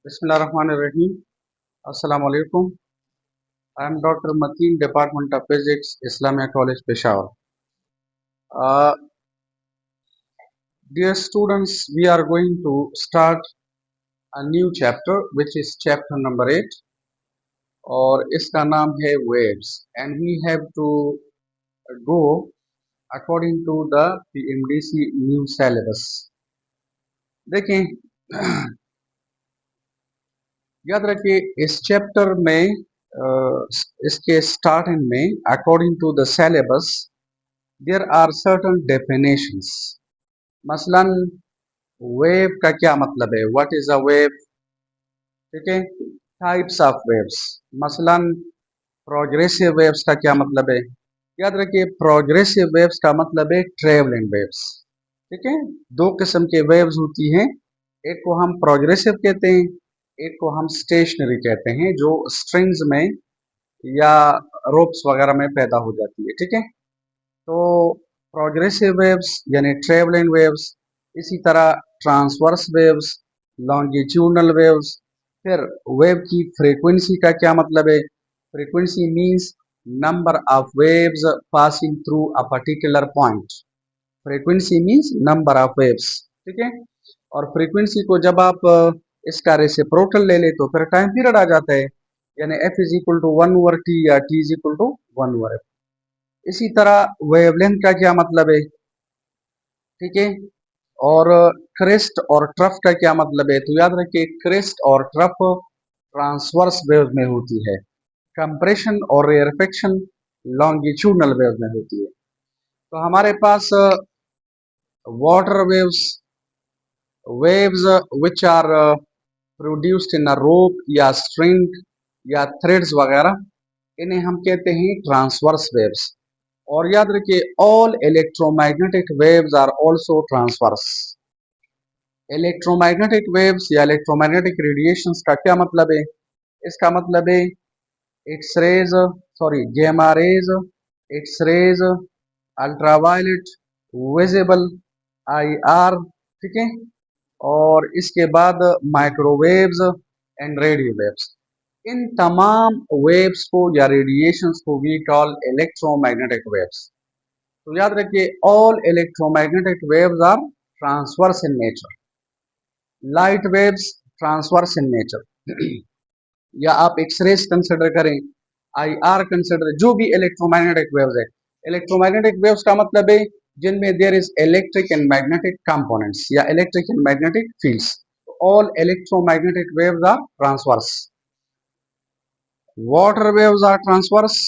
Bismillahirrahmanirrahim. Assalamu alaikum. I am Dr. Mateen, Department of Physics, Islamia College, Peshawar. Uh, Dear students, we are going to start a new chapter, which is chapter number 8, और इसका नाम है waves, and we have to go according to the PMDC new syllabus. देखें, याद रखिए इस chapter में इसके स्टार्टिंग में according to the syllabus there are certain definitions. मसलन वेव का क्या मतलब है, व्हाट इज अ वेव, ठीक है। टाइप्स ऑफ वेव्स, मसलन प्रोग्रेसिव वेव्स का क्या मतलब है। याद रखिए प्रोग्रेसिव वेव्स का मतलब है ट्रेवलिंग वेव्स, ठीक है। दो किस्म के वेव्स होती हैं, एक को हम प्रोग्रेसिव कहते हैं, एक को हम स्टेशनरी कहते हैं, जो स्ट्रिंग्स में या रोप्स वगैरह में पैदा हो जाती है, ठीक है। तो प्रोग्रेसिव वेव्स यानी ट्रेवलिंग वेव्स, इसी तरह ट्रांसवर्स वेव्स, लॉन्गिट्यूडनल वेव्स। फिर वेव की फ्रीक्वेंसी का क्या मतलब है। Frequency means number of waves passing through a particular point. Frequency means number of waves, ठीक है। और फ्रीक्वेंसी को जब आप इसका रेसिप्रोकल ले ले तो फिर टाइम पीरियड आ जाता है, यानी F is equal to 1/t या T is equal to 1/f। इसी तरह वेवलेंथ का क्या मतलब है, ठीक है। और क्रेस्ट और ट्रफ का क्या मतलब है, तो याद रखिए क्रेस्ट और ट्रफ ट्रांसवर्स वेव में होती है, कंप्रेशन और रेयरफेक्शन लॉन्गिट्यूडनल वेव में होती है। तो हमारे पास water waves, waves which are produced in a rope या स्ट्रिंग या थ्रेड्स वगैरह, इन्हें हम कहते हैं ट्रांसवर्स वेव्स। और याद रखिए all electromagnetic waves are also transverse. Electromagnetic waves या इलेक्ट्रोमैग्नेटिक रेडिएशंस का क्या मतलब है। इसका मतलब है X rays, sorry gamma rays, X rays, ultraviolet, visible, I R, ठीक है। और इसके बाद माइक्रोवेव्स एंड रेडियो वेव्स। इन तमाम वेव्स को या रेडिएशंस को वी कॉल इलेक्ट्रोमैग्नेटिक वेव्स। तो याद रखिए all electromagnetic waves are transverse in nature. Light waves transverse in nature या आप एक्सरेज कंसिडर करें, आई आर कंसिडर, जो भी इलेक्ट्रोमैग्नेटिक वेव्स है। इलेक्ट्रोमैग्नेटिक वेव्स का मतलब है जिनमें there is electric and magnetic components या electric and magnetic fields. All electromagnetic waves are transverse. Water waves are transverse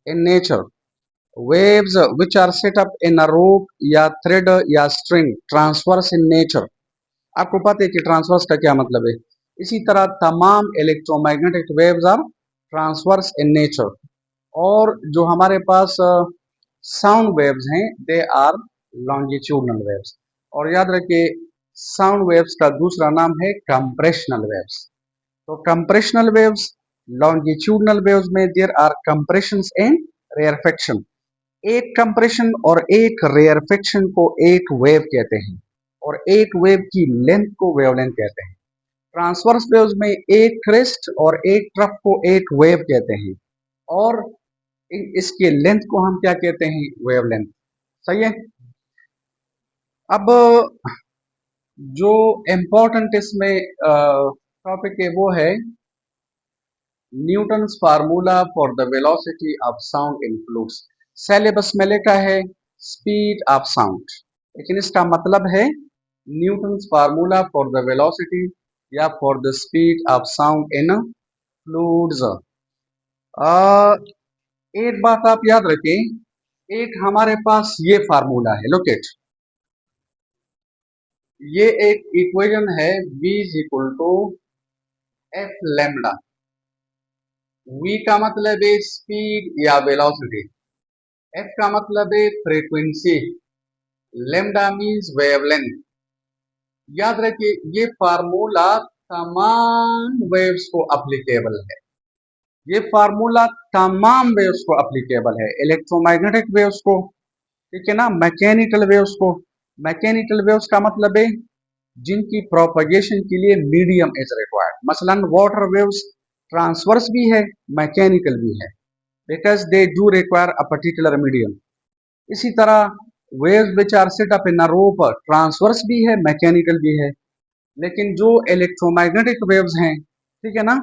in nature. Waves which are set up in a rope या thread या string transverse in nature. आपको पता है कि transverse का क्या मतलब है। इसी तरह तमाम electromagnetic waves are transverse in nature. और जो हमारे पास साउंड वेव्स हैं दे आर लॉन्गिट्यूडनल वेव्स। और याद रखिए साउंड वेव्स का दूसरा नाम है कंप्रेशनल वेव्स। तो कंप्रेशनल वेव्स, लॉन्गिट्यूडनल वेव्स में there are compressions and rarefaction. एक कंप्रेशन और एक रेयरफेक्शन को एक वेव कहते हैं, और एक वेव की लेंथ को वेवलेंथ कहते हैं। ट्रांसवर्स वेव्स में एक क्रेस्ट और एक ट्रफ को एक वेव कहते हैं, और इसके लेंथ को हम क्या कहते हैं, वेवलेंथ। सही है। अब जो इम्पोर्टेंट इसमें टॉपिक है वो है Newton's formula for the velocity of sound in fluids. Syllabus में लिखा है स्पीड ऑफ साउंड, लेकिन इसका मतलब है Newton's formula for the velocity या for the speed of sound in fluids. एक बात आप याद रखें, एक हमारे पास ये फार्मूला है, लुक इट, ये एक इक्वेशन है v is equal to F lambda. v का मतलब है स्पीड या वेलोसिटी, f का मतलब है फ्रीक्वेंसी, लैम्डा मींस वेवलेंथ। याद रखिए ये फार्मूला तमाम वेव्स को एप्लीकेबल है। ये फार्मूला तमाम वेव्स को एप्लीकेबल है, इलेक्ट्रोमैग्नेटिक वेव्स को, ठीक है ना, मैकेनिकल वेव्स को। मैकेनिकल वेव्स का मतलब है जिनकी प्रोपगेशन के लिए मीडियम इज रिक्वायर्ड। मसलन वाटर वेव्स ट्रांसवर्स भी है, मैकेनिकल भी है, because they do require a particular medium. इसी तरह waves which are set up in a rope transverse भी है, मैकेनिकल भी है। लेकिन जो इलेक्ट्रोमैग्नेटिक वेव्स हैं, ठीक है ना,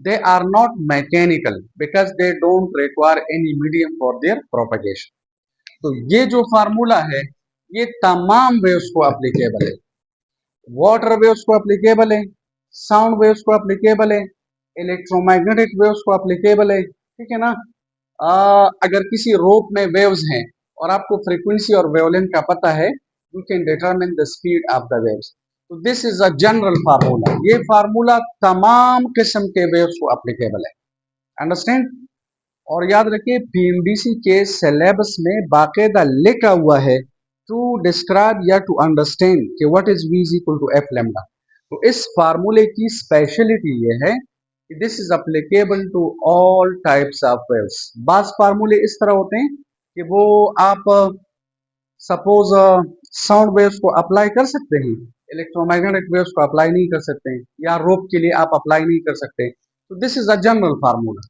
they are not mechanical because they don't require any medium for their propagation. तो ये जो फार्मूला है ये तमाम वेव्स को एप्लीकेबल है। वाटर वेव्स को एप्लीकेबल है, साउंड वेव्स को एप्लीकेबल है, इलेक्ट्रोमैग्नेटिक वेव्स को एप्लीकेबल है, ठीक है ना। अगर किसी रोप में वेव्स हैं और आपको फ्रीक्वेंसी और वेवलेंथ का पता है, you can determine the speed of the waves. तो this is a general formula. ये फार्मूला तमाम किस्म के वेव्स को एप्लीकेबल है। अंडरस्टैंड। और याद रखिए पीएमडीसी के सिलेबस में बाकायदा लिखा हुआ है टू डिस्क्राइब या टू अंडरस्टैंड कि what is v is equal to F lambda. तो इस फार्मूले की स्पेशलिटी ये है कि this is applicable to all types of waves. बास फार्मूले इस तरह होते हैं कि वो आप सपोज साउंड वेव्स को अप्लाई कर सकते हैं, इलेक्ट्रोमैग्नेटिक वेव्स को अप्लाई नहीं कर सकते हैं, या रोप के लिए आप अप्लाई नहीं कर सकते। तो this is a general formula.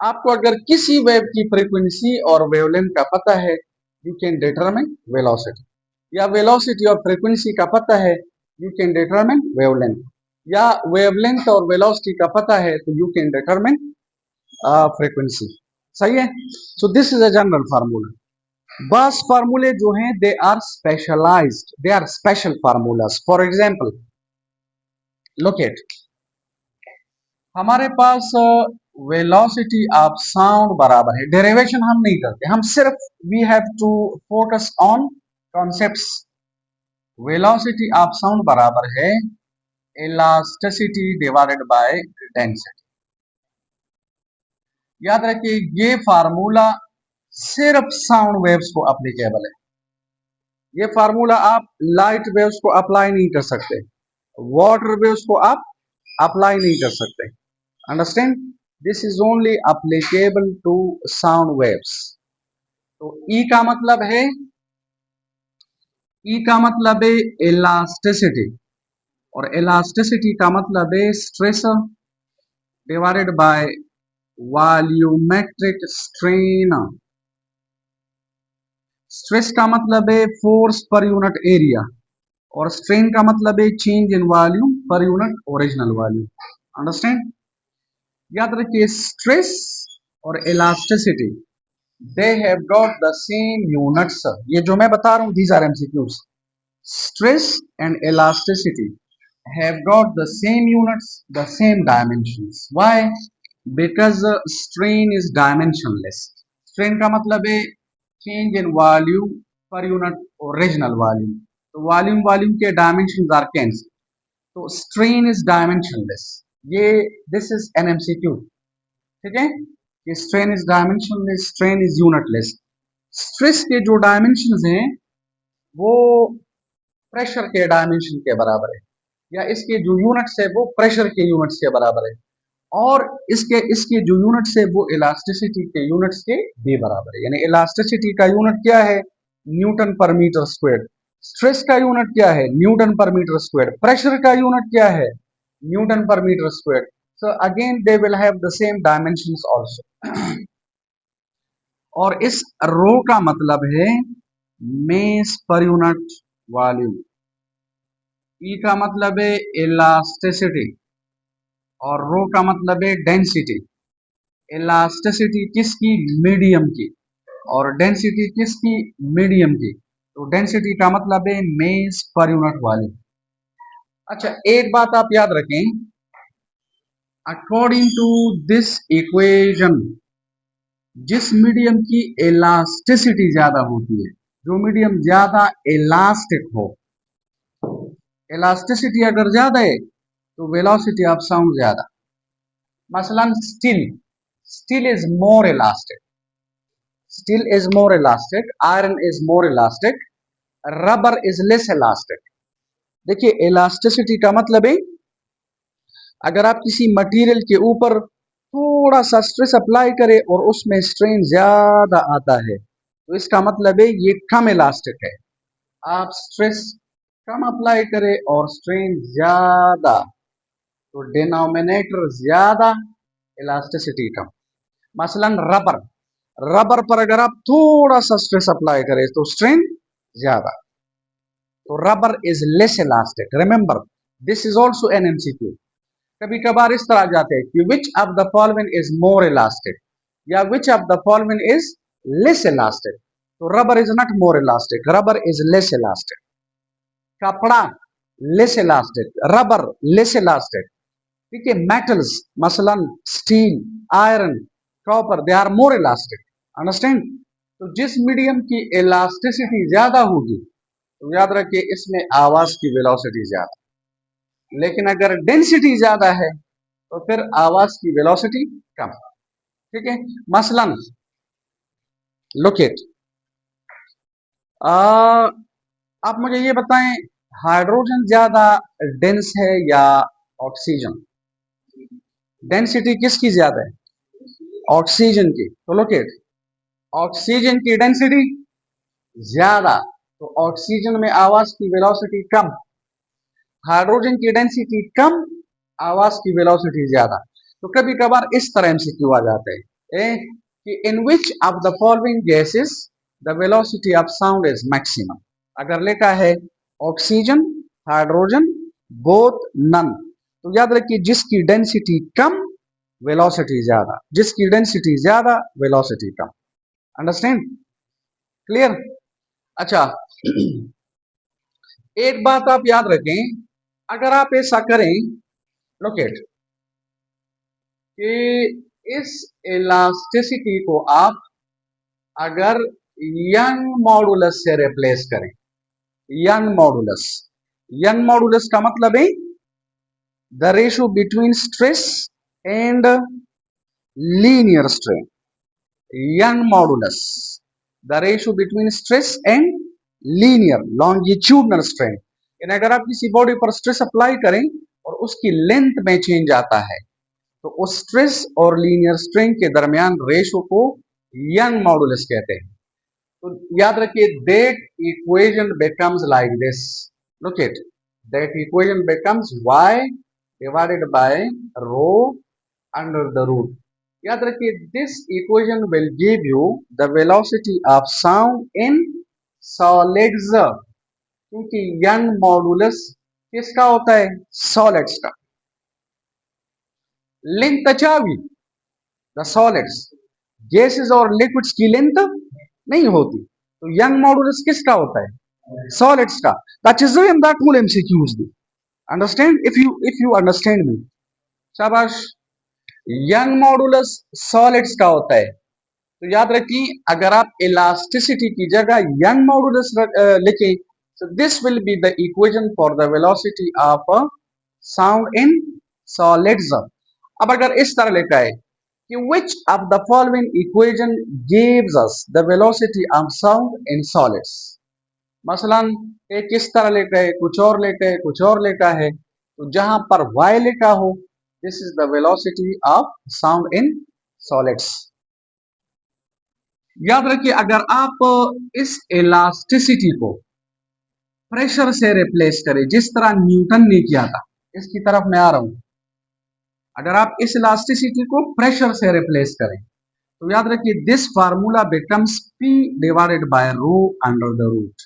आपको अगर किसी वेव की फ्रीक्वेंसी और वेवलेंथ का पता है, यू कैन डिटरमिन वेलोसिटी, या वेलोसिटी और फ्रीक्वेंसी का पता है, यू कैन डिटरमिन वेवलेंथ, या वेवलेंथ और वेलोसिटी का पता है तो यू कैन डिटरमिन फ्रीक्वेंसी। सही है। So this is a general formula. बस फार्मूले जो हैं they are specialized, they are special formulas. For example look at, हमारे पास वेलोसिटी ऑफ साउंड बराबर है, डेरिवेशन हम नहीं करते, हम सिर्फ we have to focus on concepts. Velocity of sound बराबर है इलास्टिसिटी डिवाइडेड बाय डेंसिटी। याद रखिए ये फार्मूला सिर्फ साउंड वेव्स को एप्लीकेबल है। ये फार्मूला आप लाइट वेव्स को अप्लाई नहीं कर सकते, वाटर वेव्स को आप अप्लाई नहीं कर सकते। Understand. This is only applicable to sound waves. तो ई का मतलब है, ई का मतलब है इलास्टिसिटी, और इलास्टिसिटी का मतलब है stress divided by volumetric strain. Stress का मतलब है फोर्स पर यूनिट एरिया, और स्ट्रेन का मतलब है change in volume per unit original volume. Understand. याद रखिए स्ट्रेस और elasticity they have got the same units. ये जो मैं बता रहा हूं these are MCQs. Stress and elasticity have got the same units, the same dimensions. Why? Because strain is dimensionless. Strain का मतलब है change in volume per unit original volume. तो volume के dimensions are cancelled. तो strain is dimensionless. ये this is an MCQ. ठीक है। ये strain is dimensionless, strain is unitless. Stress के जो dimensions हैं वो प्रेशर के डायमेंशन के बराबर है, या इसके जो यूनिट्स है वो प्रेशर के यूनिट्स के बराबर है, और इसके इसके जो यूनिट्स है वो इलास्टिसिटी के यूनिट्स के भी बराबर है। यानी इलास्टिसिटी का यूनिट क्या है, Newton per metre square. Stress का यूनिट क्या है, Newton per metre square. Pressure का यूनिट क्या है, Newton per metre square. So again they will have the same dimensions also. और इस रो का मतलब है मेस पर यूनिट वॉल्यूम। ई का मतलब है इलास्टिसिटी, और रो का मतलब है डेंसिटी। इलास्टिसिटी किसकी, मीडियम की, और डेंसिटी किसकी, मीडियम की। तो डेंसिटी का मतलब है मेस पर यूनिट वॉल्यूम। अच्छा एक बात आप याद रखें, अकॉर्डिंग टू दिस इक्वेशन जिस मीडियम की इलास्टिसिटी ज्यादा होती है, जो मीडियम ज्यादा इलास्टिक हो, इलास्टिसिटी अगर ज्यादा है तो वेलोसिटी ऑफ साउंड ज्यादा। मसलन steel, steel is more elastic, steel is more elastic, iron is more elastic, rubber is less elastic. देखिए इलास्टिसिटी का मतलब है अगर आप किसी मटेरियल के ऊपर थोड़ा सा स्ट्रेस अप्लाई करें और उसमें स्ट्रेन ज्यादा आता है तो इसका मतलब है ये कम इलास्टिक है। आप स्ट्रेस कम अप्लाई करे और स्ट्रेन ज्यादा, तो डिनोमिनेटर ज्यादा, इलास्टिसिटी कम। मसलन रबर, रबर पर अगर आप थोड़ा सा स्ट्रेस अप्लाई करें तो स्ट्रेन ज्यादा, तो rubber is less elastic. Remember this is also an MCQ. कभी कभार इस तरह जाते हैं कि which of the following is more elastic या which of the following is less elastic, तो rubber is not more elastic, rubber is less elastic. कपड़ा less elastic, rubber less elastic. ठीक है, मेटल्स मसलन steel, iron, copper, they are more elastic. Understand? तो जिस medium की elasticity ज्यादा होगी, तो याद रखिए इसमें आवाज की वेलोसिटी ज्यादा, लेकिन अगर डेंसिटी ज्यादा है तो फिर आवाज की वेलोसिटी कम। ठीक है, मसलन लुक इट, आप मुझे ये बताएं, हाइड्रोजन ज्यादा डेंस है या ऑक्सीजन? डेंसिटी किसकी ज्यादा है? ऑक्सीजन की। तो लुक इट, ऑक्सीजन की डेंसिटी ज्यादा, तो ऑक्सीजन में आवाज की वेलोसिटी कम। हाइड्रोजन की डेंसिटी कम, आवाज की वेलोसिटी ज्यादा। तो कभी कभार इस तरह एमसीक्यू आ जाते हैं कि in which of the following gases the velocity of sound is maximum. अगर लिखा है ऑक्सीजन, हाइड्रोजन, बोथ, नन, तो याद रखिए जिसकी डेंसिटी कम वेलोसिटी ज्यादा, जिसकी डेंसिटी ज्यादा वेलोसिटी कम। अंडरस्टैंड? क्लियर? अच्छा, एक बात आप याद रखें, अगर आप ऐसा करें, लुक एट, कि इस इलास्टिसिटी को आप अगर यंग मॉडुलस से रिप्लेस करें, यंग मॉडुलस, यंग मॉडुलस का मतलब है the ratio between stress and linear strain. Young modulus, the ratio between stress and linear longitudinal strain. यानी अगर आप किसी बॉडी पर स्ट्रेस अप्लाई करें और उसकी लेंथ में चेंज आता है, तो उस स्ट्रेस और लीनियर स्ट्रेन के दरमियान रेशो को यंग मॉडुलस कहते हैं। तो याद रखिए that equation becomes like this, look it, that equation becomes y divided by rho under the root. याद रखिए this equation will give you the velocity of sound in solids, क्योंकि Young modulus किसका होता है? सॉलिड्स का। Length चावी the solids, gases और liquids की लेंथ नहीं होती, तो यंग मॉडुलस किसका होता है? सॉलिड्स का। That is that will MCQs be understand, if you understand me, शाबाश। यंग मॉडुलस सॉलिड्स का होता है, तो याद रखिए अगर आप इलास्टिसिटी की जगह यंग मॉडुलस लिखें, so this will be the equation for the velocity of sound in solids। अब अगर इस तरह लिखा है कि which of the following equation gives us the velocity of sound in solids, मसलन एक किस तरह लिखा है, कुछ और लिखा है, कुछ और लिखा है, तो जहां पर y लिखा हो, this is the velocity of sound in solids. याद रखिए अगर आप इस इलास्टिसिटी को प्रेशर से रिप्लेस करें, जिस तरह न्यूटन ने किया था, इसकी तरफ मैं आ रहा हूं, अगर आप इस इलास्टिसिटी को प्रेशर से रिप्लेस करें, तो याद रखिए this formula becomes P divided by rho under the root,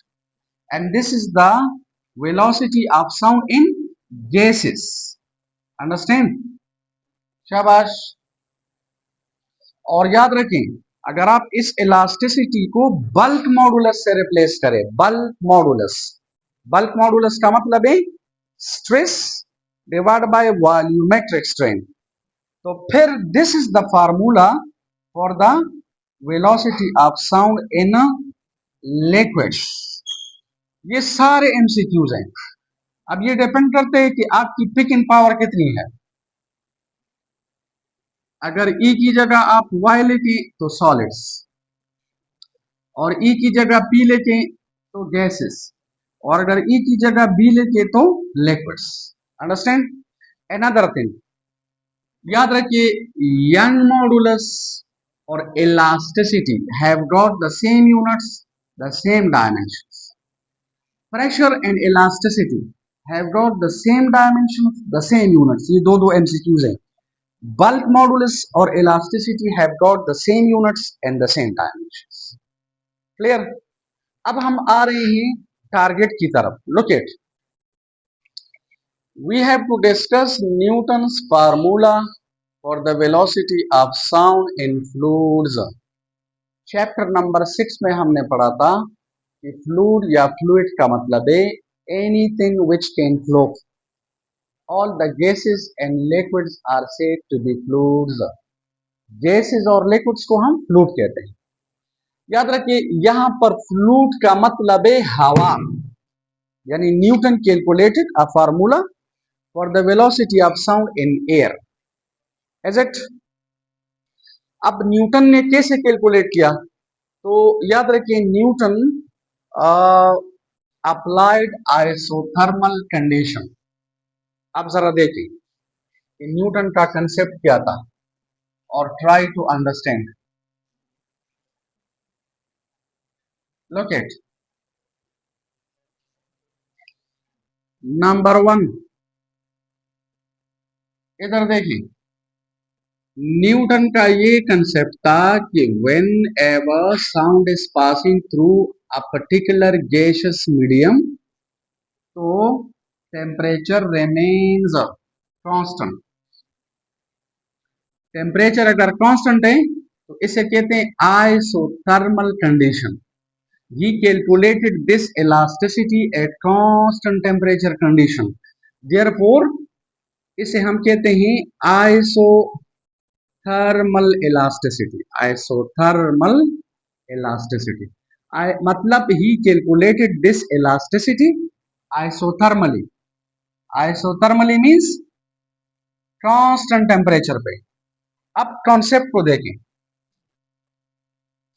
and this is the velocity of sound in gases. Understand? शाबाश। और याद रखें अगर आप इस इलास्टिसिटी को बल्क मॉडुलस से रिप्लेस करें, बल्क मॉडुलस, बल्क मॉडुलस का मतलब है stress divide by volumetric strain, तो फिर this is the formula for the velocity of sound in liquids. ये सारे एमसीक्यूज हैं। अब ये डिपेंड करते हैं कि आपकी पिकिंग पावर कितनी है। अगर E की जगह आप Y लेके तो सॉलिड्स, और E की जगह P लेके तो गैसेस, और अगर E की जगह B लेके तो लिक्विड्स। अंडरस्टैंड? अनदर थिंग याद रखिए, यंग मॉडुलस और elasticity have got the same units, the same dimensions. pressure and elasticity have got the same dimensions, the same units. ये दो MCQs हैं. Bulk modulus or elasticity have got the same units and the same dimensions. Clear? अब हम आ रहे हैं target की तरफ. Look at. We have to discuss Newton's formula for the velocity of sound in fluids. Chapter number 6 में हमने पढ़ा था कि फ्लूइड या फ्लूइड का मतलब है anything which can flow. All the gases and liquids are said to be fluids. Gases और लिक्विड्स को हम फ्लूइड कहते हैं. याद रखिए यहां पर फ्लूइड का मतलब है हवा. यानी Newton calculated a formula for the velocity of sound in air. Is it? अब न्यूटन ने कैसे कैलकुलेट किया? तो याद रखिए न्यूटन अप्लाइड आइसोथर्मल कंडीशन. अब जरा देखिए कि न्यूटन का कंसेप्ट क्या था और try to understand. Look at number 1. इधर देखिए न्यूटन का ये कंसेप्ट था कि whenever sound is passing through a particular gaseous medium तो टेम्परेचर रिमेन्स कांस्टेंट. टेम्परेचर अगर कांस्टेंट है तो इसे कहते हैं isothermal condition. He calculated this elasticity at constant temperature condition. Therefore, इसे हम कहते हैं isothermal elasticity. Isothermal elasticity. मतलब he calculated this elasticity isothermally. Isothermally means constant temperature पे. अब कॉन्सेप्ट को देखें.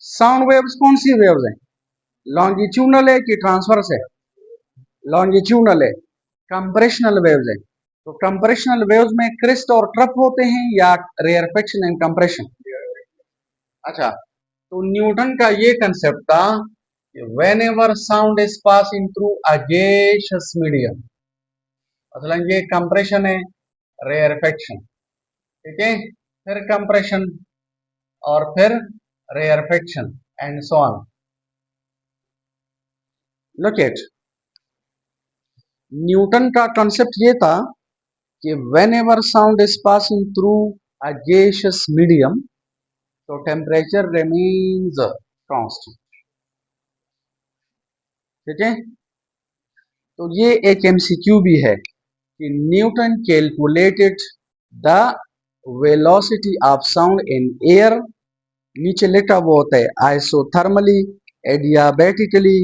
साउंड वेव्स कौन सी वेव्स हैं? लॉन्गिट्यूडनल है कि ट्रांसवर्स है? लॉन्गिट्यूडनल है. कंप्रेशनल वेव्स है. तो कंप्रेशनल वेव्स में क्रिस्ट और ट्रफ होते हैं या रेयरफेक्शन एंड कंप्रेशन? अच्छा, तो न्यूटन का ये कंसेप्ट था कि whenever sound is passing through a gaseous medium, मतलब ये कंप्रेशन है, रेयरफेक्शन, ठीक है, फिर कंप्रेशन और फिर rarefaction and so on. Look at Newton का कंसेप्ट ये था कि whenever sound is passing through a gaseous medium तो temperature remains constant. ठीक है, तो ये एक MCQ भी है कि Newton calculated the velocity of sound in air. नीचे लिखा हुआ होता है आइसोथर्मली, एडियाबैटिकली,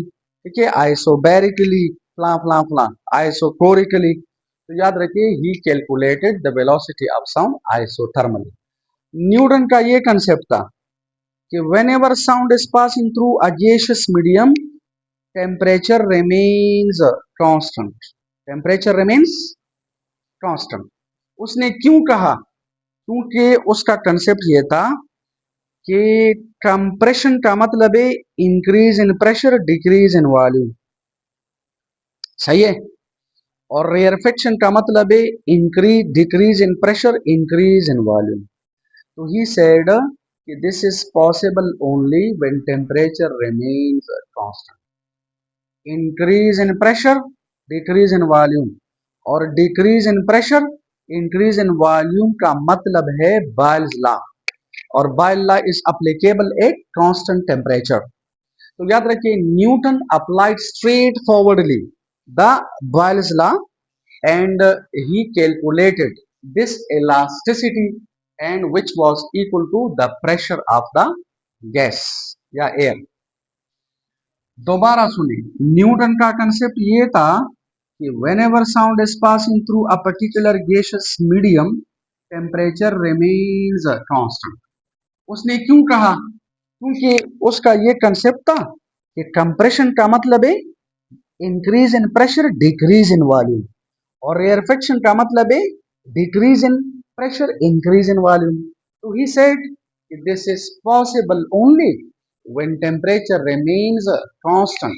ठीक है, आइसोबैरिकली, फ्ला फ्ला फ्ला, आइसोकोरिकली. तो याद रखिए he calculated the velocity of sound isothermally. Newton का ये कंसेप्ट था कि whenever sound is passing through a gaseous medium temperature remains constant. Temperature remains constant. उसने क्यों कहा? क्योंकि उसका कंसेप्ट ये था कि कंप्रेशन का मतलब है increase in pressure decrease in volume. सही है. और रेयरफेक्शन का मतलब है increase decrease in pressure increase in volume. तो ही सेड कि this is possible only when temperature remains constant. Increase in pressure decrease in volume और decrease in pressure increase in volume का मतलब है बॉयल्स लॉ. और Boyle law is applicable at constant temperature. तो याद रखिए Newton applied straightforwardly the Boyle's law and he calculated this elasticity and which was equal to the pressure of the gas या air. दोबारा सुनिए, Newton का concept ये था कि whenever sound is passing through a particular gaseous medium temperature remains constant. उसने क्यों कहा? क्योंकि उसका ये कंसेप्ट था कि कंप्रेशन का मतलब है increase in pressure decrease in volume और रेयरफेक्शन का मतलब है decrease in pressure increase in volume. तो he said this is possible only when temperature remains constant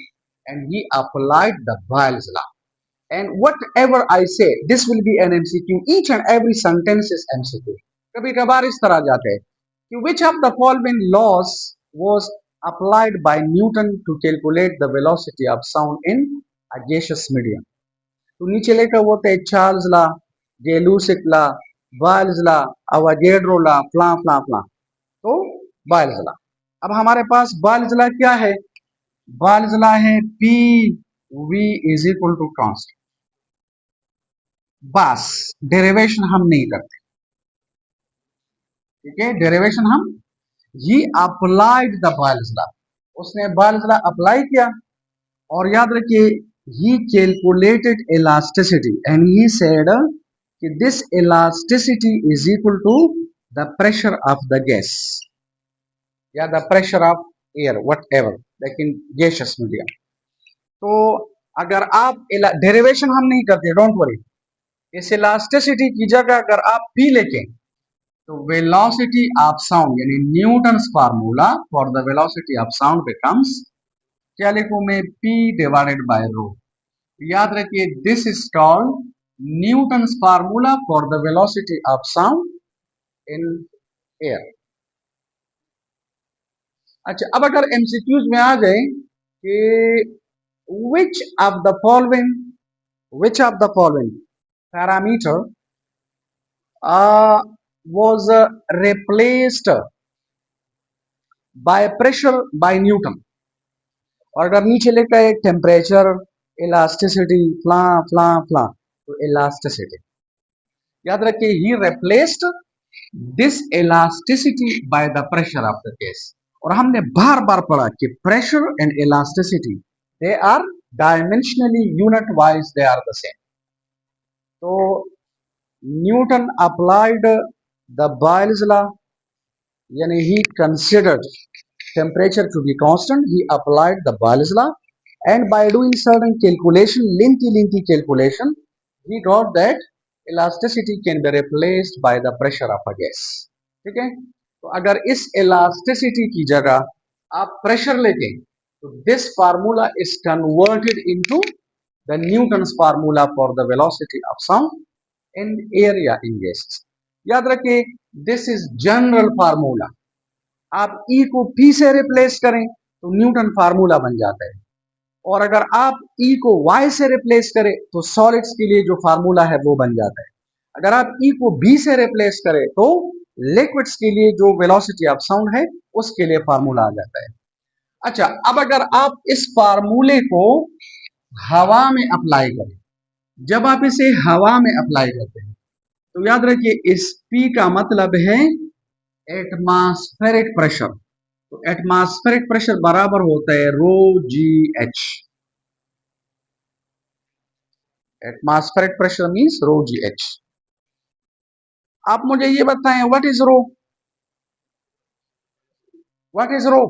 and he applied the Boyle's law. And whatever I say, this will be an MCQ. Each and every sentence is MCQ. कभी कभार इस तरह जाते हैं कि which of the following laws was applied by Newton to calculate the velocity of sound in a gaseous medium. तो नीचे लेकर वो थे चार्ल्स ला, जेलूसिक ला, बायल्स ला, अवागेड्रो ला, फ्ला फ्ला फ्ला। तो बायल्स ला। अब हमारे पास बायल्स ला क्या है? बायल्स ला है P V is equal to constant. बस डेरिवेशन हम नहीं करते, ठीक है? डेरिवेशन हम he applied the Boyle's law, उसने बायल्स लॉ अप्लाई किया और याद रखिए he calculated elasticity and he said कि this elasticity is equal to the pressure of the gas या the pressure of air whatever, लेकिन गैसियस मीडियम। तो अगर आप डेरिवेशन हम नहीं करते, डोंट वरी, इस इलास्टिसिटी की जगह अगर आप पी लेके तो वेलोसिटी ऑफ साउंड यानी Newton's formula for the velocity of sound becomes, क्या लिखूं मैं, P डिवाइडेड बाय रो। याद रखिए this is called Newton's formula for the velocity of sound in air. अच्छा, अब अगर एमसीक्यूज में आ जाए कि which of the following parameter was replaced by pressure by Newton, और अगर नीचे लिखा है टेम्परेचर, इलास्टिसिटी, फ्ला फ्ला फ्ला, तो इलास्टिसिटी याद रखिए he replaced this elasticity by the pressure of the gas. और हमने बार बार पढ़ा कि pressure and elasticity they are dimensionally unit wise they are the same. तो Newton applied the Boyle's law, यानी he considered temperature to be constant, he applied the Boyle's law, and by doing certain calculation, lengthy calculation, he got that elasticity can be replaced by the pressure of a gas। ठीक है? तो अगर इस elasticity की जगह आप pressure लेके तो this formula is converted into the Newton's formula for the velocity of sound in air या in gases। याद रखिए दिस इज जनरल फार्मूला। आप ई को पी से रिप्लेस करें तो न्यूटन फार्मूला बन जाता है, और अगर आप ई को वाई से रिप्लेस करें तो सॉलिड्स के लिए जो फार्मूला है वो बन जाता है। अगर आप ई को बी से रिप्लेस करें तो लिक्विड्स के लिए जो वेलोसिटी ऑफ साउंड है उसके लिए फार्मूला आ जाता है। अच्छा, अब अगर आप इस फार्मूले को हवा में अप्लाई करें, जब आप इसे हवा में अप्लाई करते हैं तो याद रखिए इस P का मतलब है एटमॉस्फेरिक प्रेशर। तो एटमॉस्फेरिक प्रेशर बराबर होता है rho G H. Atmospheric pressure means rho G H. आप मुझे ये बताएं what is rho? What is rho?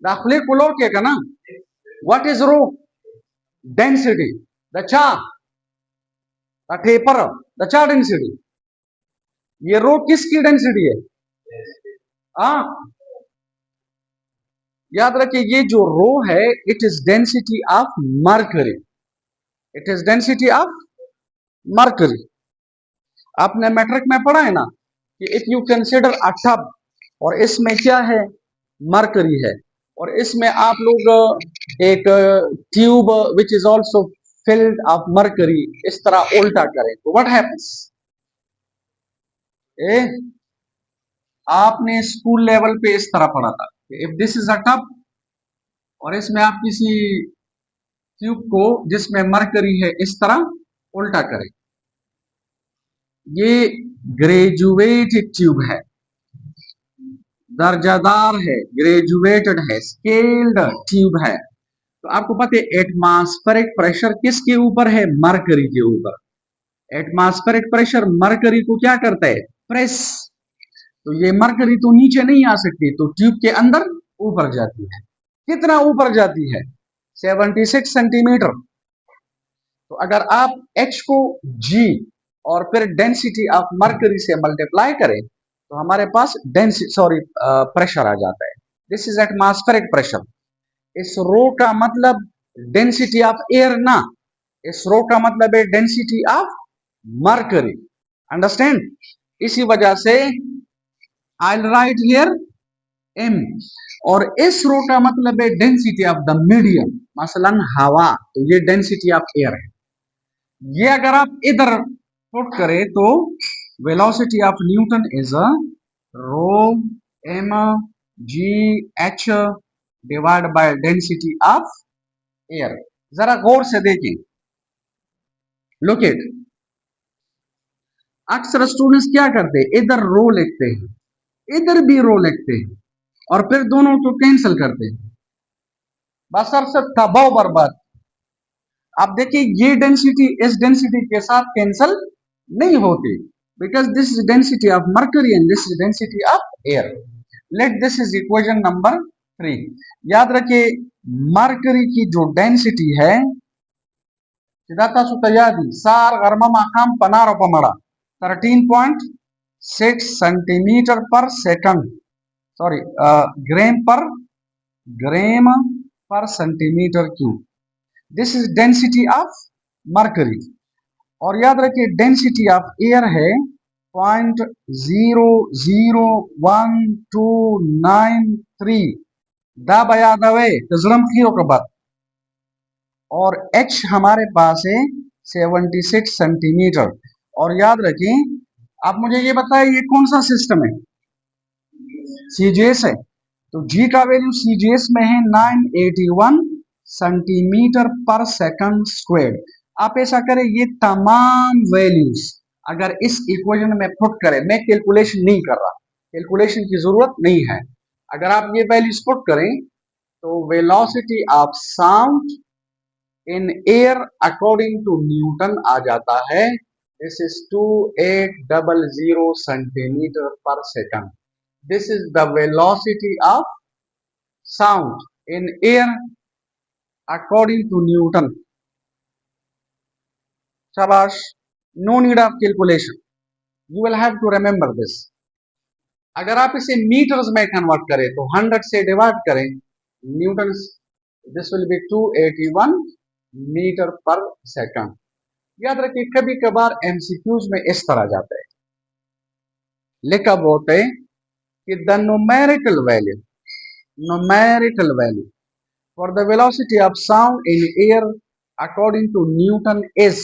दाखिले कुलो के का ना, what is rho? Density, the charge, the taper, the charge density. ये रो किसकी डेंसिटी है? हाँ, याद रखिए ये जो रो है it is density of mercury. It is density of mercury. आपने मैट्रिक में पढ़ा है ना कि if you consider a tub और इसमें क्या है, मर्करी है, और इसमें आप लोग एक tube which is also field of mercury इस तरह उल्टा करें तो व्हाट हैपेंस? आपने स्कूल लेवल पे इस तरह पढ़ा था if this is a tub और इसमें आप किसी ट्यूब को जिसमें मरकरी है इस तरह उल्टा करें, ये ग्रेजुएटेड ट्यूब है, दर्जादार है, ग्रेजुएटेड है, स्केल्ड ट्यूब है। तो आपको पता है एटमॉस्फेरिक प्रेशर किसके ऊपर है? मरकरी के ऊपर। एटमॉस्फेरिक प्रेशर मरकरी को क्या करता है? प्रेस। तो ये मरकरी तो नीचे नहीं आ सकती, तो ट्यूब के अंदर ऊपर जाती है। कितना ऊपर जाती है? 76 सेंटीमीटर। तो अगर आप H को G और फिर डेंसिटी ऑफ मर्करी से मल्टीप्लाई करें तो हमारे पास प्रेशर आ जाता है। This is atmospheric pressure. इस रो का मतलब डेंसिटी ऑफ एयर ना, इस रो का मतलब है डेंसिटी ऑफ मर्करी। अंडरस्टैंड? इसी वजह से आई राइट हियर एम। और इस रो का मतलब है डेंसिटी ऑफ द मीडियम, मसलन हवा, तो ये डेंसिटी ऑफ एयर है। ये अगर आप इधर पुट करें तो velocity of Newton is rho M G H divide by density of air. जरा गौर से देखें, लुक इट। अक्सर स्टूडेंट्स क्या करते हैं, इधर रो लिखते हैं, इधर भी रो लिखते हैं, और फिर दोनों को कैंसिल करते हैं, बस से तबाह बर्बाद। आप देखिए ये डेंसिटी इस डेंसिटी के साथ कैंसिल नहीं होती, because this is density of mercury and this is density of air. Let this is equation number 3। याद रखिए मर्करी की जो डेंसिटी है, data sutayadi sar garma makam panaro pamada 13.6 centimeter per second, sorry, gram per centimeter cube. This is density of mercury. और याद रखिए density of air है 0.01293 दा बयादवे तजरम खियो कबर, और h हमारे पास है 76 सेंटीमीटर। और याद रखें, आप मुझे ये बताएं ये कौन सा सिस्टम है, सीजीएस है, तो g का वैल्यू सीजीएस में है 981 सेंटीमीटर पर सेकंड स्क्वायर। आप ऐसा करें, ये तमाम वैल्यूज अगर इस इक्वेशन में पुट करें, मैं कैलकुलेशन नहीं कर रहा, कैलकुलेशन की जरूरत नहीं है, अगर आप ये वैल्यूज पुट करें तो velocity of sound in air according to Newton आ जाता है, this is 2800 centimetre per second. This is the velocity of sound in air according to Newton. शाबाश, no need of calculation, you will have to remember this. अगर आप इसे metres में convert करें तो 100 से डिवाइड करें Newton, this will be 281 metre per second. याद रखिए कभी कभार एमसीक्यूज में इस तरह जाता है, लिखा होता है कि the numerical value for the velocity of sound in air according to Newton is,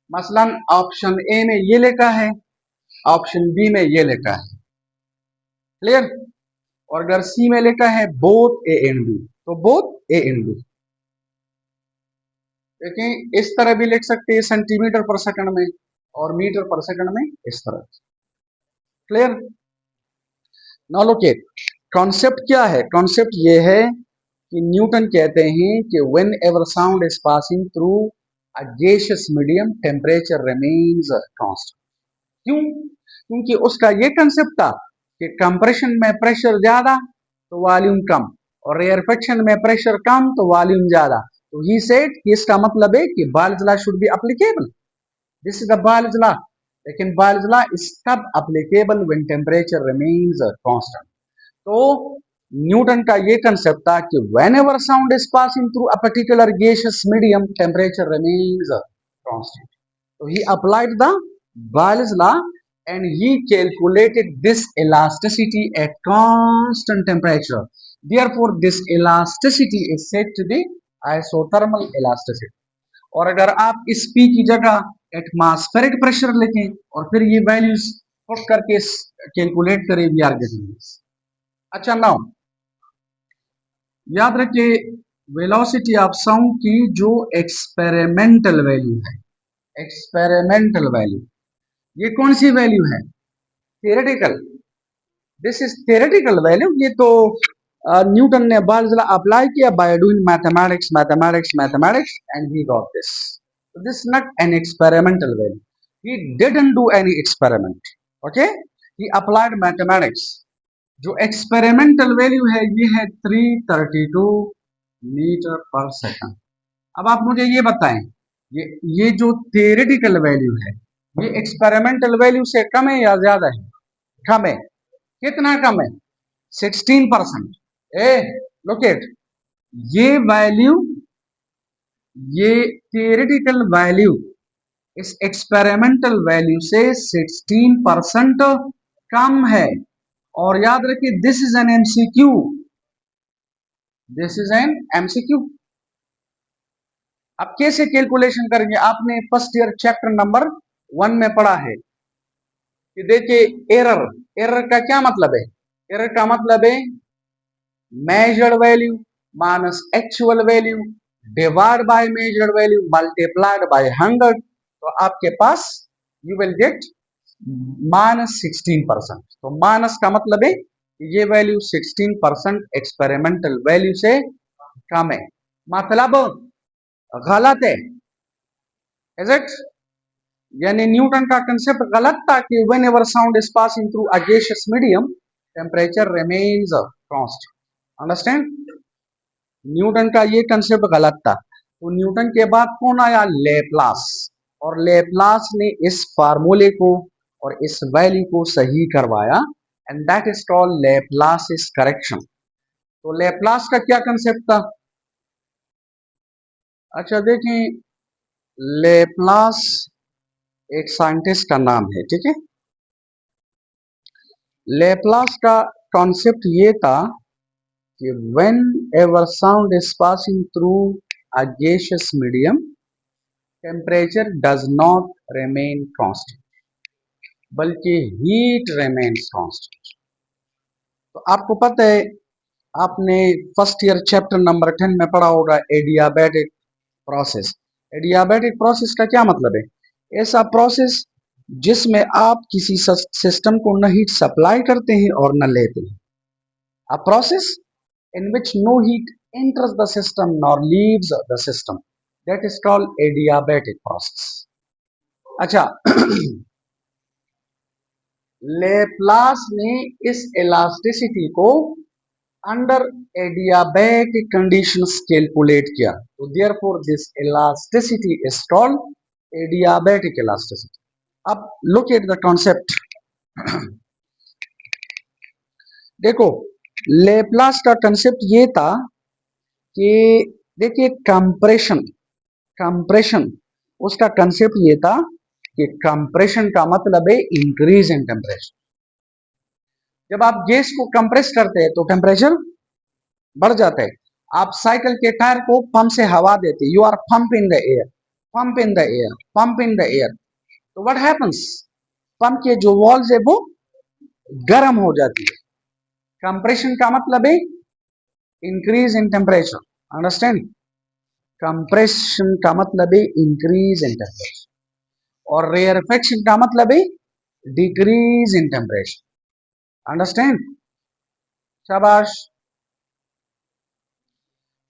मसलन ऑप्शन ए में ये लिखा है, ऑप्शन बी में ये लिखा है, क्लियर? और अगर सी में लिखा है बोथ ए एंड बी, तो बोथ ए एंड बी। देखिए इस तरह भी लिख सकते हैं सेंटीमीटर पर सेकंड में, और मीटर पर सेकंड में इस तरह, clear? Now look at, concept क्या है? कॉन्सेप्ट ये है कि न्यूटन कहते हैं कि whenever sound is passing through a gaseous medium temperature remains constant. क्यों? क्योंकि उसका ये कंसेप्ट था कि कंप्रेशन में प्रेशर ज्यादा तो वॉल्यूम कम, और रेयरफेक्शन में प्रेशर कम तो वॉल्यूम ज्यादा। तो ही सेड कि इसका मतलब है कि Boyle's law should be applicable, this is the Boyle's law. लेकिन बायलेज लॉ इज तब applicable when temperature remains constant. तो न्यूटन का ये कंसेप्ट था कि whenever sound is passing through a particular gaseous medium, temperature remains constant. So he applied the Boyle's law and he calculated this elasticity at constant temperature. Therefore, this elasticity is said to be isothermal elasticity. और अगर आप इस P की जगह atmospheric pressure लिखें और फिर ये वैल्यूज पुट करके कैलकुलेट करें, वी आर गेटिंग दिस। अच्छा, नाउ याद रखिए वेलोसिटी ऑफ साउंड की जो एक्सपेरिमेंटल वैल्यू है, एक्सपेरिमेंटल वैल्यू, ये कौन सी वैल्यू है? Theoretical, this is theoretical value. ये तो न्यूटन ने बायलेज लॉ अप्लाई किया by doing mathematics and he got this. This is not an experimental value, he didn't do any experiment, okay, he applied mathematics. जो experimental value है ये है 332 metre per second. अब आप मुझे ये बताएं, ये जो थियोरेटिकल वैल्यू है ये एक्सपेरिमेंटल वैल्यू से कम है या ज्यादा है? कम है। कितना कम है? 16%। ए लुक इट, ये वैल्यू, ये थियरेटिकल वैल्यू इस एक्सपेरिमेंटल वैल्यू से 16% कम है। और याद रखिए this is an MCQ, this is an MCQ. अब कैसे कैलकुलेशन करेंगे? आपने फर्स्ट ईयर चैप्टर नंबर 1 में पढ़ा है कि देखिए एरर, एरर का क्या मतलब है? एरर का मतलब है measured value minus actual value divided by measured value multiplied by 100, तो आपके पास you will get -16%। तो माइनस का मतलब है ये वैल्यू 16% एक्सपेरिमेंटल वैल्यू से कम है, मतलब गलत है। Is it? यानी न्यूटन का कंसेप्ट गलत था कि whenever sound is passing through a gaseous medium temperature remains constant. Understand? Newton का ये कंसेप्ट गलत था। तो न्यूटन के बाद कौन आया? लेप्लास। और लेप्लास ने इस फार्मूले को और इस वैल्यू को सही करवाया, and that is called Laplace correction. तो लेप्लास का क्या कंसेप्ट था? अच्छा देखें, लेप्लास एक साइंटिस्ट का नाम है, ठीक है। लेप्लास का कॉन्सेप्ट ये था कि whenever sound is passing through a gaseous medium, temperature does not remain constant, बल्कि heat remains constant। तो आपको पता है, आपने फर्स्ट ईयर चैप्टर नंबर 10 में पढ़ा होगा एडियाबैटिक प्रोसेस। एडियाबैटिक प्रोसेस का क्या मतलब है? ऐसा प्रोसेस जिसमें आप किसी सिस्टम को न हीट सप्लाई करते हैं और न लेते हैं। A process in which no heat enters the system nor leaves the system, that is called adiabatic process। अच्छा, लेप्लास ने इस इलास्टिसिटी को अंडर एडियाबैटिक कंडीशंस कैलकुलेट किया, तो therefore this elasticity is called adiabatic elasticity. अब look at the concept. देखो, Laplace का concept ये था कि देखिए कंप्रेशन, कंप्रेशन उसका कंसेप्ट ये था कि कंप्रेशन का मतलब है इंक्रीज इन टेम्परेचर। जब आप गैस को कंप्रेस करते हैं तो टेम्परेचर बढ़ जाता है। आप साइकिल के टायर को पंप से हवा देते, you are pump in the air, pump in the air, pump in the air, तो व्हाट हैपेंस? पंप के जो वॉल्स है वो गर्म हो जाती है। कंप्रेशन का मतलब है increase in temperature. Understand? Compression का मतलब है इंक्रीज इन टेम्परेचर, और रेयरफेक्शन का मतलब है डिक्रीज इन टेम्परेचर। अंडरस्टैंड? शाबाश।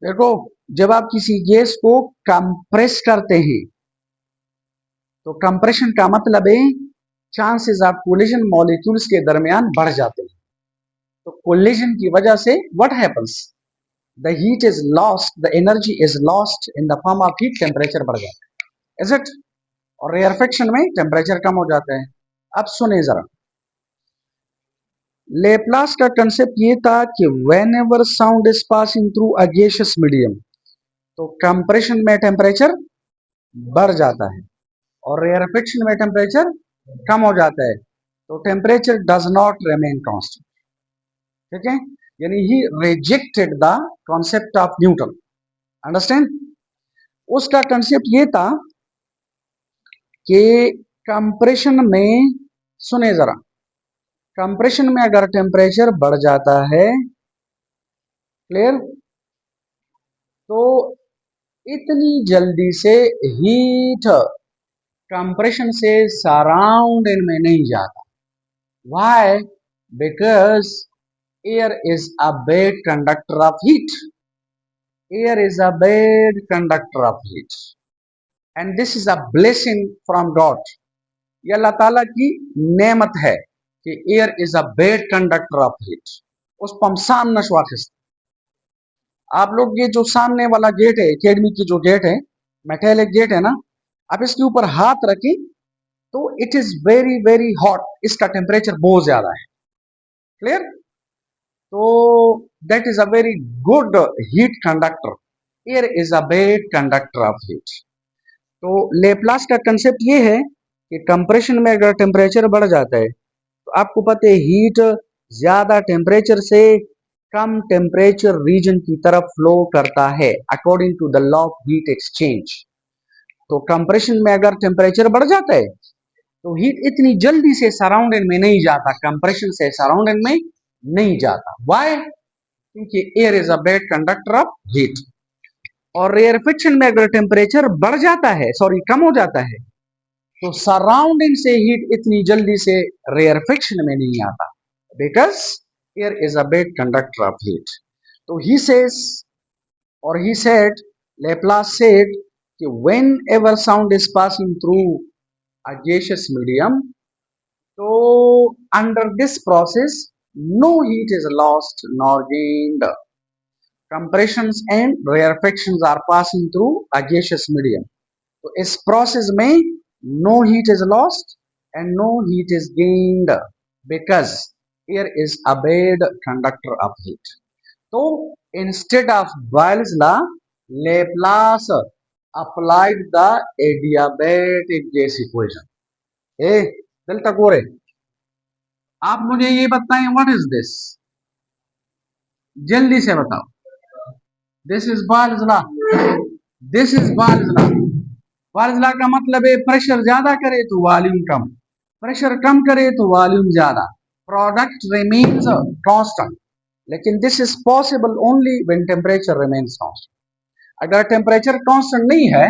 देखो, जब आप किसी गैस को कंप्रेस करते हैं तो कंप्रेशन का मतलब है चांसेस ऑफ कोलिजन मॉलिक्यूल्स के दरमियान बढ़ जाते हैं। तो कोलिजन की वजह से what happens? The heat is lost, the energy is lost in the form of heat, temperature बढ़ जाता है। Is it? और रेयरफेक्शन में टेम्परेचर कम हो जाता है। अब सुने जरा, लेप्लास का कंसेप्ट ये था कि when ever sound is passing through a gaseous medium, तो कंप्रेशन में टेम्परेचर बढ़ जाता है और रेयरफेक्शन में टेम्परेचर कम हो जाता है, तो temperature does not remain constant. ठीक है, यानी he rejected the concept of Newton. Understand? उसका कंसेप्ट ये था कि कंप्रेशन में, सुने जरा, कंप्रेशन में अगर टेम्परेचर बढ़ जाता है, क्लियर, तो इतनी जल्दी से हीट कंप्रेशन से सराउंडिंग में नहीं जाता। Why? Because air is a bad conductor of heat, air is a bad conductor of heat, and this is a blessing from God. ये अल्लाह ताला की नेमत है कि air is a bad conductor of heat. उस पर हम सामने नशवाखिस। आप लोग ये जो सामने वाला गेट है, एकेडमी की जो गेट है, मेटेलिक गेट है ना, आप इसके ऊपर हाथ रखें तो it is very very hot, इसका टेम्परेचर बहुत ज्यादा है। क्लियर? तो that is a very good heat conductor. Air is a bad conductor of heat. तो लेप्लास का कंसेप्ट ये है कि कंप्रेशन में अगर टेम्परेचर बढ़ जाता है तो आपको पता है हीट ज्यादा टेम्परेचर से कम टेम्परेचर रीजन की तरफ फ्लो करता है according to the law of heat exchange. तो कंप्रेशन में अगर टेम्परेचर बढ़ जाता है तो हीट इतनी जल्दी से सराउंडेड में नहीं जाता, कंप्रेशन से सराउंडेड में नहीं जाता। वाई? क्योंकि air is a bad conductor of heat. और रेयरफिक्शन में अगर टेम्परेचर बढ़ जाता है, सॉरी कम हो जाता है, तो सराउंडिंग से हीट इतनी जल्दी से रेयरफिक्शन में नहीं आता, because air is a bad conductor of heat. तो ही सेज और ही सेड, लेप्लास सेड कि whenever sound is passing through a gaseous medium, so under this process no heat is lost nor gained. Compressions and rarefactions are passing through a gaseous medium. तो इस process में no heat is lost and no heat is gained because air is a bad conductor of heat. तो instead of Boyle's law, Laplace applied the adiabatic gas equation. ए दिल तक हो रहे, आप मुझे ये बताएं व्हाट इज दिस, जल्दी से बताओ। This is Boyle's law, this is Boyle's law। Boyle's law का मतलब है प्रेशर ज्यादा करे तो वॉल्यूम कम, प्रेशर कम करे तो वॉल्यूम ज्यादा, प्रोडक्ट रिमेन्स कांस्टेंट। लेकिन this is possible only when temperature remains constant. अगर टेम्परेचर कांस्टेंट नहीं है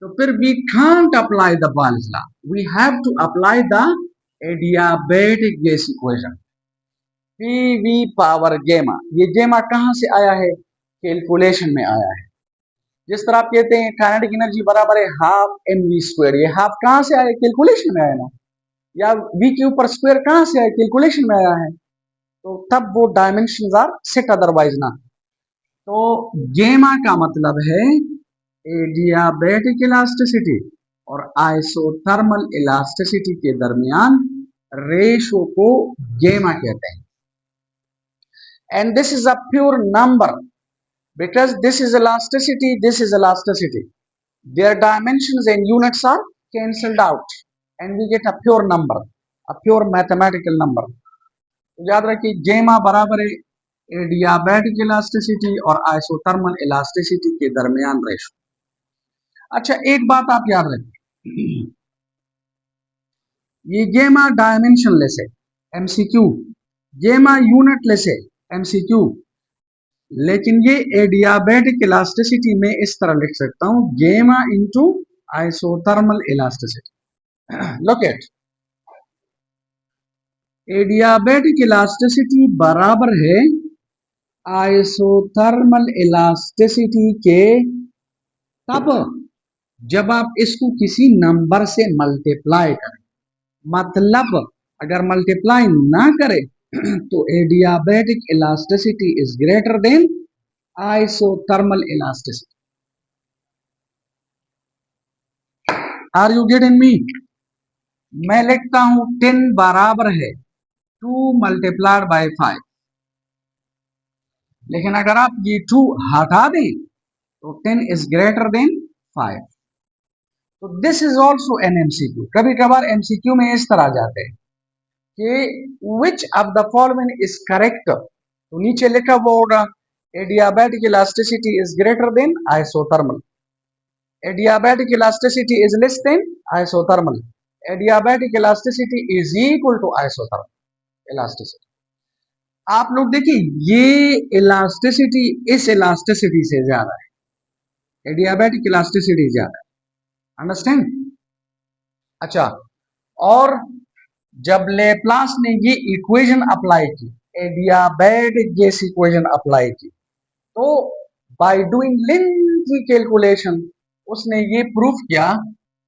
तो फिर we can't apply the Boyle's law, we have to apply the adiabatic gas equation, PV power gamma. ये गेमा कहां से आया है? कैलकुलेशन में आया है। जिस तरह आप कहते हैं काइनेटिक एनर्जी बराबर है हाफ mv², ये हाफ कहां से आया? कैलकुलेशन में आया ना। या v के ऊपर स्क्वायर कहां से आया? कैलकुलेशन में आया है। तो तब वो डायमेंशंस आर सेट, अदरवाइज ना। तो गेमा का मतलब है एडियाबेटिक इलास्टिसिटी और आइसोथर्मल इलास्टिसिटी के दरमियान रेशो को गेमा कहते हैं। And this is a pure number because this is elasticity, this is elasticity, their dimensions and units are cancelled out and we get a pure number, a pure mathematical number. तो याद रखिए गेमा बराबर है एडियाबेटिक इलास्टिसिटी और isothermal elasticity के दरमियान ratio. अच्छा एक बात आप याद रखिए, ये गेमा डायमेंशनलेस है एमसीक्यू, गेमा यूनिटलेस है एमसीक्यू, लेकिन ये एडियाबेटिक इलास्टिसिटी में इस तरह लिख सकता हूं गेमा into isothermal elasticity. Look at, adiabatic elasticity बराबर है आइसोथर्मल इलास्टिसिटी के तब जब आप इसको किसी नंबर से मल्टीप्लाई करें। मतलब अगर मल्टीप्लाई ना करें तो adiabatic elasticity is greater than isothermal elasticity. Are you getting me? मैं लिखता हूं 10 बराबर है 2 मल्टीप्लाइड बाय 5, लेकिन अगर आप ये 2 हटा दें तो 10 इज ग्रेटर देन 5। तो this is also an MCQ. कभी कभार एमसीक्यू में इस तरह जाते हैं कि which of the following is correct, तो नीचे लिखा हुआ होगा adiabatic elasticity is greater than isothermal, adiabatic elasticity is less than isothermal, adiabatic elasticity is equal to isothermal elasticity. आप लोग देखिए ये इलास्टिसिटी इस इलास्टिसिटी से ज्यादा है, एडियाबेटिक इलास्टिसिटी ज्यादा है, अंडरस्टैंड? अच्छा, और जब लेप्लास ने ये इक्वेशन अप्लाई की, एडियाबेटिक गैस इक्वेशन अप्लाई की, तो बाय डूइंग लेंथी कैलकुलेशन उसने ये प्रूफ किया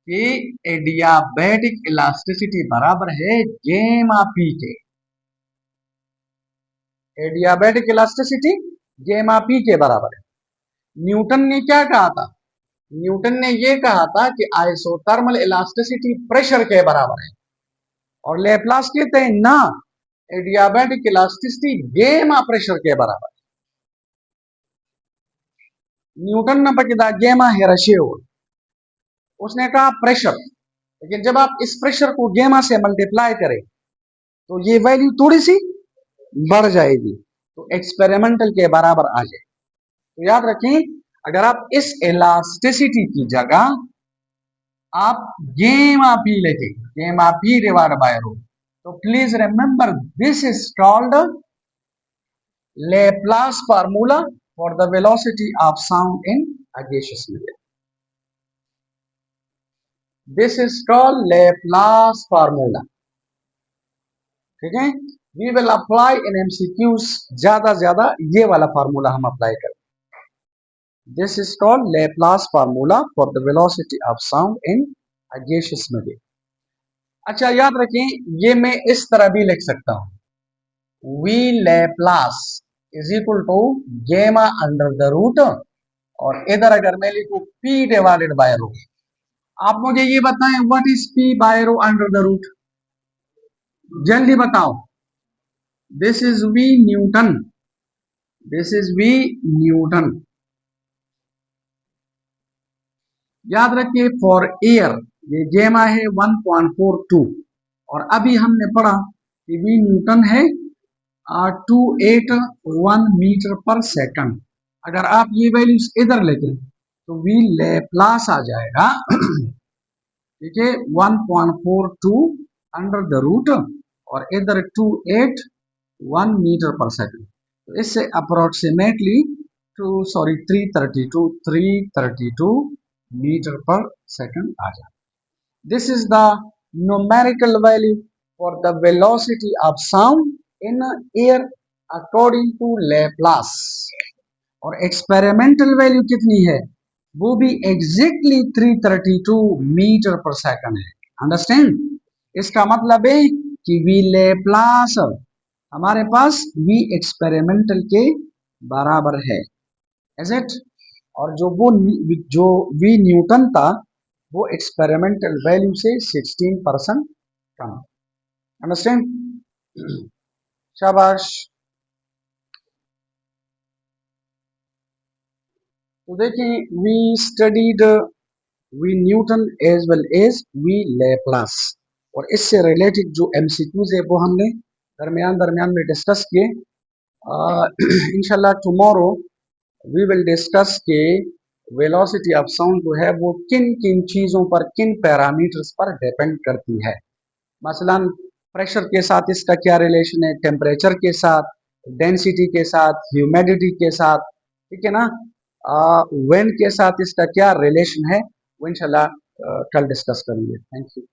कि एडियाबेटिक इलास्टिसिटी बराबर है गेमा पी के। एडियाबेटिक इलास्टिसिटी गेमा पी के बराबर है। न्यूटन ने क्या कहा था? न्यूटन ने ये कहा था कि आइसोथर्मल इलास्टिसिटी प्रेशर के बराबर है, और लेप्लास कहते हैं ना, एडियाबेटिक इलास्टिसिटी गेमा प्रेशर के बराबर है। न्यूटन ने पकड़ा गेमा है रशियो, उसने कहा प्रेशर, लेकिन जब आप इस प्रेशर को गेमा से मल्टीप्लाई करें तो ये वैल्यू थोड़ी सी बढ़ जाएगी, तो एक्सपेरिमेंटल के बराबर आ जाए। तो याद रखें, अगर आप इस इलास्टिसिटी की जगह आप गेमा पी लेते, गेमा पी डिवाइड बाय रो, तो please remember this is called Laplace formula for the velocity of sound in a gaseous medium. This is called Laplace formula. ठीक है, we will apply in MCQs, ज्यादा ज्यादा ये वाला फार्मूला हम अप्लाई करें। This is called Laplace formula for the velocity of sound in a gaseous medium. अच्छा याद रखें, ये मैं इस तरह भी लिख सकता हूं, V Laplace is equal to gamma under the root, और इधर अगर मैं लिखूं P डिवाइडेड बाय रो, आप मुझे ये बताएं what is P by rho under the root, जल्दी बताओ। This is V Newton, this is V Newton. याद रखिए फॉर एयर ये गेमा है 1.42, और अभी हमने पढ़ा कि V न्यूटन है 281 मीटर पर सेकंड। अगर आप ये वैल्यूज इधर लेते तो V लेप्लास आ जाएगा, ठीक है, 1.42 अंडर द रूट और इधर 281 मीटर पर सेकंड, तो इससे अप्रोक्सीमेटली 332 मीटर पर सेकंड आ जाए। This is the numerical value for the velocity of sound in air according to Laplace. और एक्सपेरिमेंटल वैल्यू कितनी है, वो भी एग्जैक्टली 332 मीटर पर सेकंड है। अंडरस्टैंड, इसका मतलब है कि वी लेप्लास हमारे पास वी एक्सपेरिमेंटल के बराबर है, इज इट। और जो वी न्यूटन था वो एक्सपेरिमेंटल वैल्यू से 16% कम। अंडरस्टैंड, शाबाश। तो देखिए, we studied we Newton as well as we Laplace, और इससे रिलेटेड जो एमसीक्यूज है वो हमने दरमियान दरमियान में डिस्कस किए। इंशाल्लाह टुमारो वी विल डिस्कस के वेलोसिटी ऑफ साउंड जो है वो किन किन चीज़ों पर, किन पैरामीटर्स पर डिपेंड करती है। मसलन प्रेशर के साथ इसका क्या रिलेशन है, टेम्परेचर के साथ, डेंसिटी के साथ, ह्यूमिडिटी के साथ, ठीक है ना, विंड के साथ इसका क्या रिलेशन है, वो इंशाल्लाह कल डिस्कस करेंगे। Thank you.